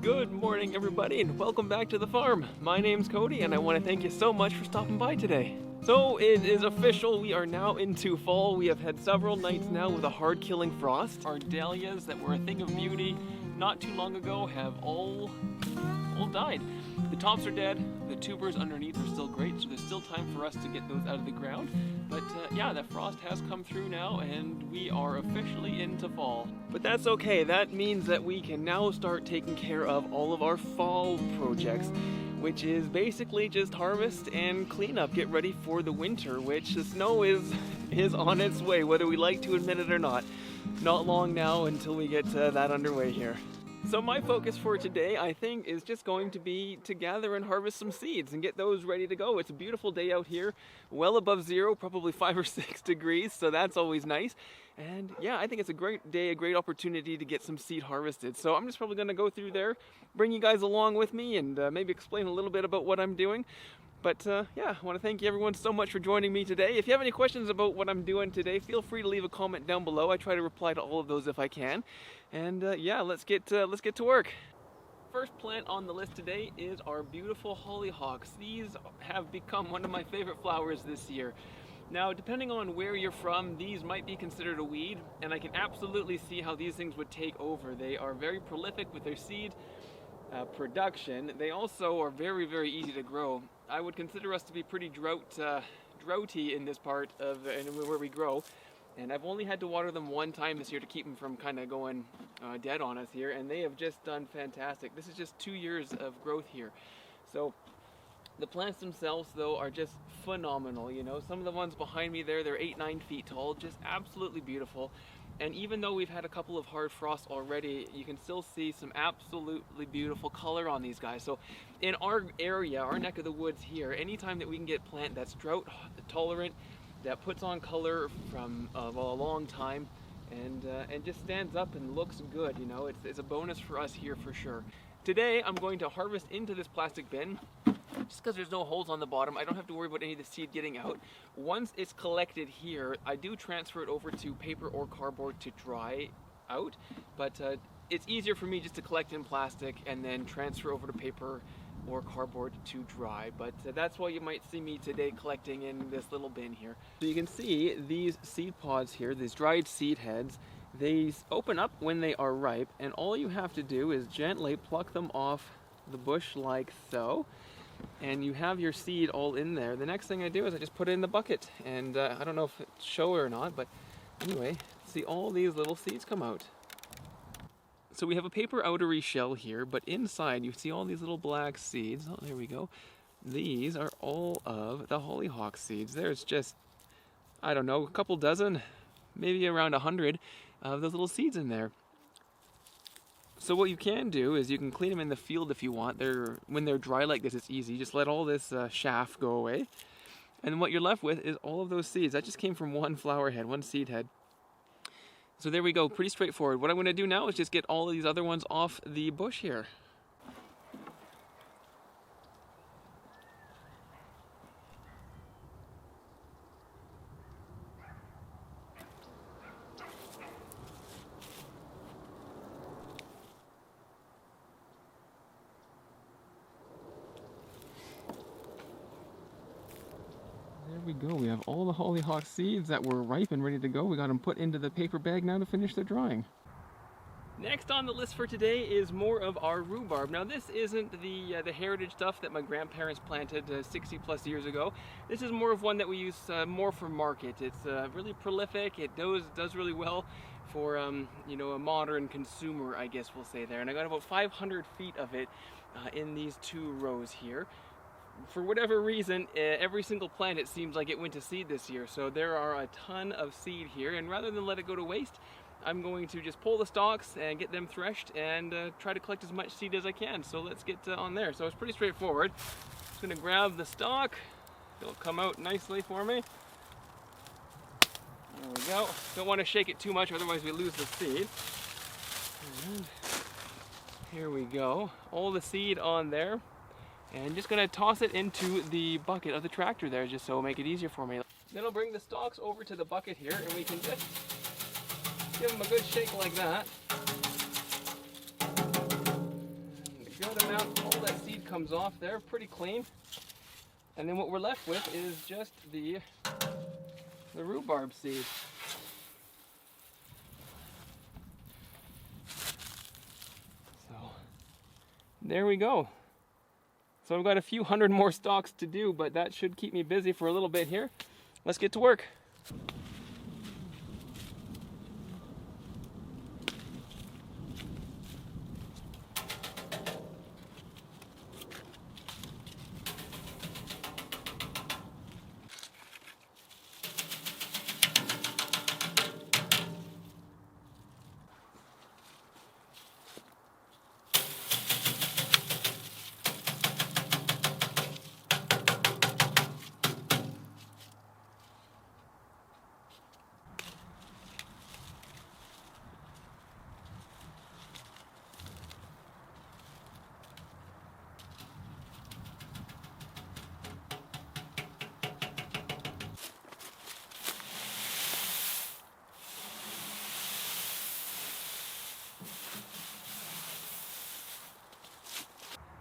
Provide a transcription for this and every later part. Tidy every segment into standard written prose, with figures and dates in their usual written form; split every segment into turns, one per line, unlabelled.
Good morning, everybody, and welcome back to the farm. My name's Cody, and I want to thank you so much for stopping by today. So it is official, we are now into fall. We have had several nights now with a hard killing frost. Our dahlias that were a thing of beauty not too long ago have all died. The tops are dead, the tubers underneath are still great, so there's still time for us to get those out of the ground. But yeah, that frost has come through now and we are officially into fall. But that's okay, that means that we can now start taking care of all of our fall projects, which is basically just harvest and cleanup, get ready for the winter, which the snow is on its way, whether we like to admit it or not. Not long now until we get that underway here. So my focus for today, I think, is just going to be to gather and harvest some seeds and get those ready to go. It's a beautiful day out here, well above zero, probably 5 or 6 degrees, so that's always nice. And yeah, I think it's a great day, a great opportunity to get some seed harvested. So I'm just probably going to go through there, bring you guys along with me, and maybe explain a little bit about what I'm doing. But yeah, I want to thank you everyone so much for joining me today. If you have any questions about what I'm doing today, feel free to leave a comment down below. I try to reply to all of those if I can. And yeah, let's get to work. First plant on the list today is our beautiful hollyhocks. These have become one of my favorite flowers this year. Now, depending on where you're from, these might be considered a weed, and I can absolutely see how these things would take over. They are very prolific with their seed production. They also are very, very easy to grow. I would consider us to be pretty droughty in this part of where we grow, and I've only had to water them one time this year to keep them from kind of going dead on us here, and they have just done fantastic. This is just 2 years of growth here. So the plants themselves, though, are just phenomenal. You know, some of the ones behind me there, they're 8-9 feet tall, just absolutely beautiful. And even though we've had a couple of hard frosts already, you can still see some absolutely beautiful color on these guys. So in our area, our neck of the woods here, anytime that we can get plant that's drought tolerant, that puts on color from a long time, and just stands up and looks good, you know, it's a bonus for us here for sure. Today I'm going to harvest into this plastic bin. Just because there's no holes on the bottom, I don't have to worry about any of the seed getting out. Once it's collected here, I do transfer it over to paper or cardboard to dry out, but it's easier for me just to collect in plastic and then transfer over to paper or cardboard to dry. But that's why you might see me today collecting in this little bin here. So you can see these seed pods here, these dried seed heads, they open up when they are ripe, and all you have to do is gently pluck them off the bush like so. And you have your seed all in there. The next thing I do is I just put it in the bucket, and I don't know if it's show or not, but anyway, see all these little seeds come out. So we have a paper outery shell here, but inside you see all these little black seeds. Oh, there we go. These are all of the hollyhock seeds. There's just, I don't know, a couple dozen, maybe around 100 of those little seeds in there. So what you can do is you can clean them in the field if you want. When they're dry like this, it's easy. Just let all this chaff go away. And what you're left with is all of those seeds. That just came from one flower head, one seed head. So there we go, pretty straightforward. What I'm going to do now is just get all of these other ones off the bush here. There we go, we have all the hollyhock seeds that were ripe and ready to go. We got them put into the paper bag now to finish their drying. Next on the list for today is more of our rhubarb. Now this isn't the heritage stuff that my grandparents planted 60 plus years ago. This is more of one that we use more for market. It's really prolific, it does really well for you know, a modern consumer, I guess we'll say there. And I got about 500 feet of it in these 2 rows here. For whatever reason, every single plant, it seems like it went to seed this year. So there are a ton of seed here, and rather than let it go to waste, I'm going to just pull the stalks and get them threshed and try to collect as much seed as I can. So let's get on there. So it's pretty straightforward. Just gonna grab the stalk. It'll come out nicely for me. There we go. Don't want to shake it too much, otherwise we lose the seed. And here we go. All the seed on there. And just gonna toss it into the bucket of the tractor there, just so it'll make it easier for me. Then I'll bring the stalks over to the bucket here, and we can just give them a good shake like that. comes off there, pretty clean. And then what we're left with is just the rhubarb seed. So there we go. So I've got a few hundred more stalks to do, but that should keep me busy for a little bit here. Let's get to work.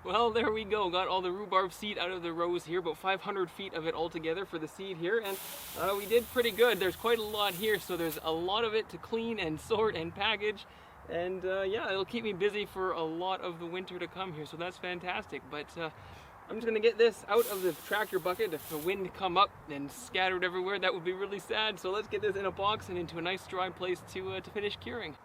Well, there we go. Got all the rhubarb seed out of the rows here, about 500 feet of it altogether for the seed here, and we did pretty good. There's quite a lot here, so there's a lot of it to clean and sort and package, and yeah, it'll keep me busy for a lot of the winter to come here, so that's fantastic. But I'm just gonna get this out of the tractor bucket. If the wind come up and scattered everywhere, that would be really sad. So let's get this in a box and into a nice dry place to finish curing.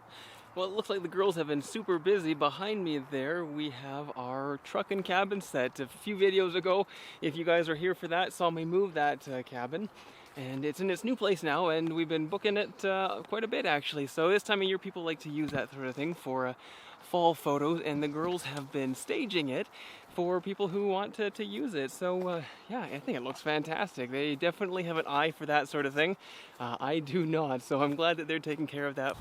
Well, it looks like the girls have been super busy. Behind me there, we have our truck and cabin set. A few videos ago, if you guys are here for that, saw me move that cabin. And it's in its new place now, and we've been booking it quite a bit actually. So this time of year, people like to use that sort of thing for fall photos, and the girls have been staging it for people who want to use it. So yeah, I think it looks fantastic. They definitely have an eye for that sort of thing. I do not, so I'm glad that they're taking care of that.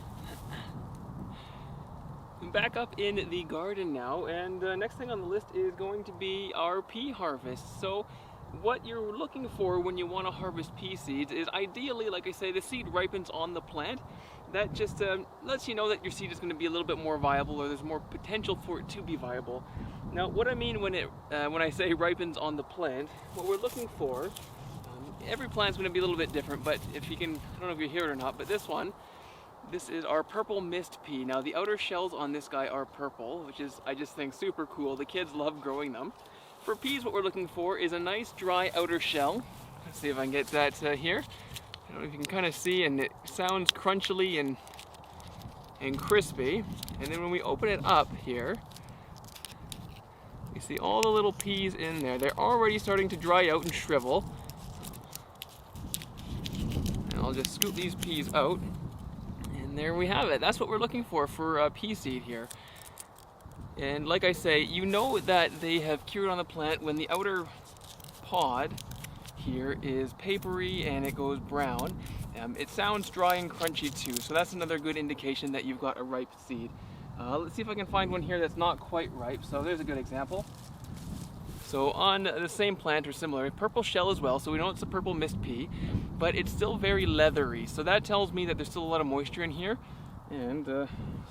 Back up in the garden now, and next thing on the list is going to be our pea harvest. So what you're looking for when you want to harvest pea seeds is ideally, like I say, the seed ripens on the plant. That just lets you know that your seed is going to be a little bit more viable, or there's more potential for it to be viable. Now, what I mean when I say ripens on the plant, what we're looking for, every plant's going to be a little bit different, but if you can, I don't know if you hear it or not, but this is our purple mist pea. Now the outer shells on this guy are purple, which is, I just think, super cool. The kids love growing them. For peas, what we're looking for is a nice dry outer shell. Let's see if I can get that here. I don't know if you can kind of see, and it sounds crunchily and crispy. And then when we open it up here, you see all the little peas in there. They're already starting to dry out and shrivel. And I'll just scoop these peas out. And there we have it. That's what we're looking for pea seed here. And like I say, you know that they have cured on the plant when the outer pod here is papery and it goes brown. It sounds dry and crunchy too, so that's another good indication that you've got a ripe seed. Let's see if I can find one here that's not quite ripe. So there's a good example. So on the same plant or similar, purple shell as well, so we know it's a purple mist pea, but it's still very leathery. So that tells me that there's still a lot of moisture in here, and so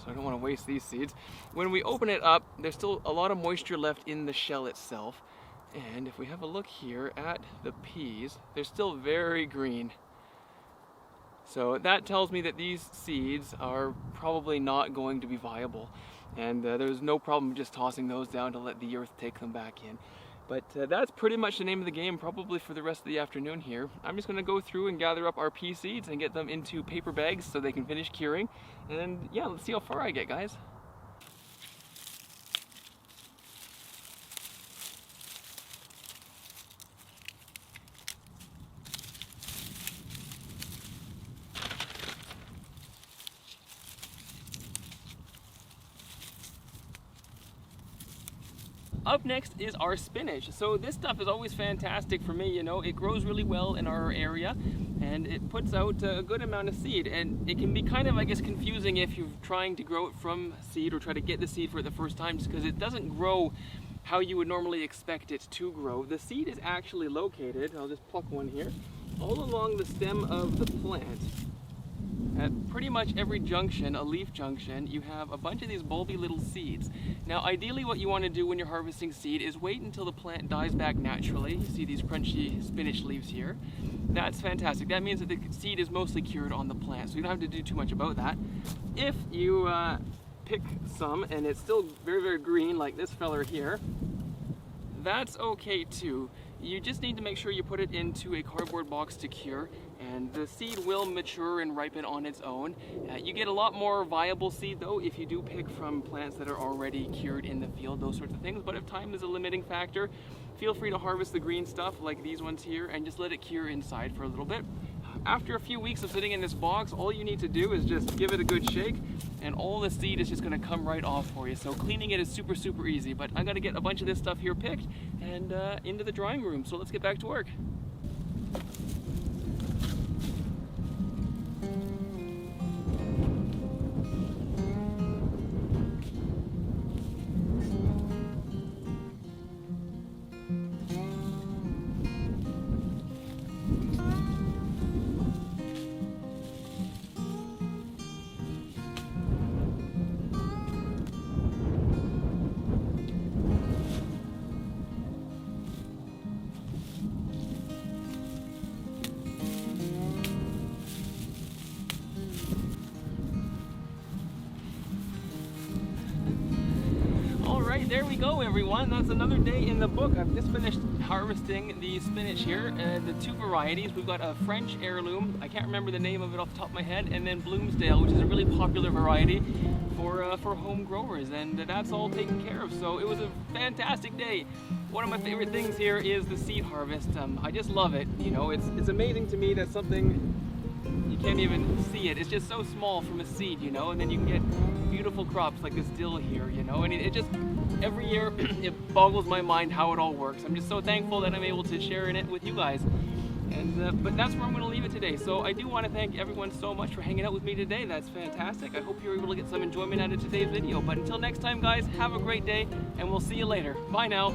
I don't want to waste these seeds. When we open it up, there's still a lot of moisture left in the shell itself. And if we have a look here at the peas, they're still very green. So that tells me that these seeds are probably not going to be viable. And there's no problem just tossing those down to let the earth take them back in. But that's pretty much the name of the game, probably for the rest of the afternoon here. I'm just going to go through and gather up our pea seeds and get them into paper bags so they can finish curing. And yeah, let's see how far I get, guys. Up next is our spinach. So this stuff is always fantastic for me, you know. It grows really well in our area and it puts out a good amount of seed, and it can be kind of, I guess, confusing if you're trying to grow it from seed or try to get the seed for it the first time, just because it doesn't grow how you would normally expect it to grow. The seed is actually located, I'll just pluck one here, all along the stem of the plant. At pretty much every junction, a leaf junction, you have a bunch of these bulby little seeds. Now ideally what you want to do when you're harvesting seed is wait until the plant dies back naturally. You see these crunchy spinach leaves here. That's fantastic. That means that the seed is mostly cured on the plant, so you don't have to do too much about that. If you pick some and it's still very, very green like this feller here, that's okay too. You just need to make sure you put it into a cardboard box to cure, and the seed will mature and ripen on its own. You get a lot more viable seed though if you do pick from plants that are already cured in the field, those sorts of things. But if time is a limiting factor, feel free to harvest the green stuff like these ones here and just let it cure inside for a little bit. After a few weeks of sitting in this box, all you need to do is just give it a good shake and all the seed is just going to come right off for you. So cleaning it is super, super easy. But I got to get a bunch of this stuff here picked and into the drying room. So let's get back to work. There we go, everyone. That's another day in the book. I've just finished harvesting the spinach here, the two varieties. We've got a French heirloom, I can't remember the name of it off the top of my head, and then Bloomsdale, which is a really popular variety for home growers, and that's all taken care of. So it was a fantastic day. One of my favorite things here is the seed harvest. I just love it. You know, it's amazing to me that something, you can't even see it. It's just so small from a seed, you know, and then you can get beautiful crops like this dill here, you know, and it just, every year it boggles my mind how it all works. I'm just so thankful that I'm able to share in it with you guys. And but that's where I'm going to leave it today. So I do want to thank everyone so much for hanging out with me today. That's fantastic. I hope you're able to get some enjoyment out of today's video. But until next time, guys, have a great day, and we'll see you later. Bye now.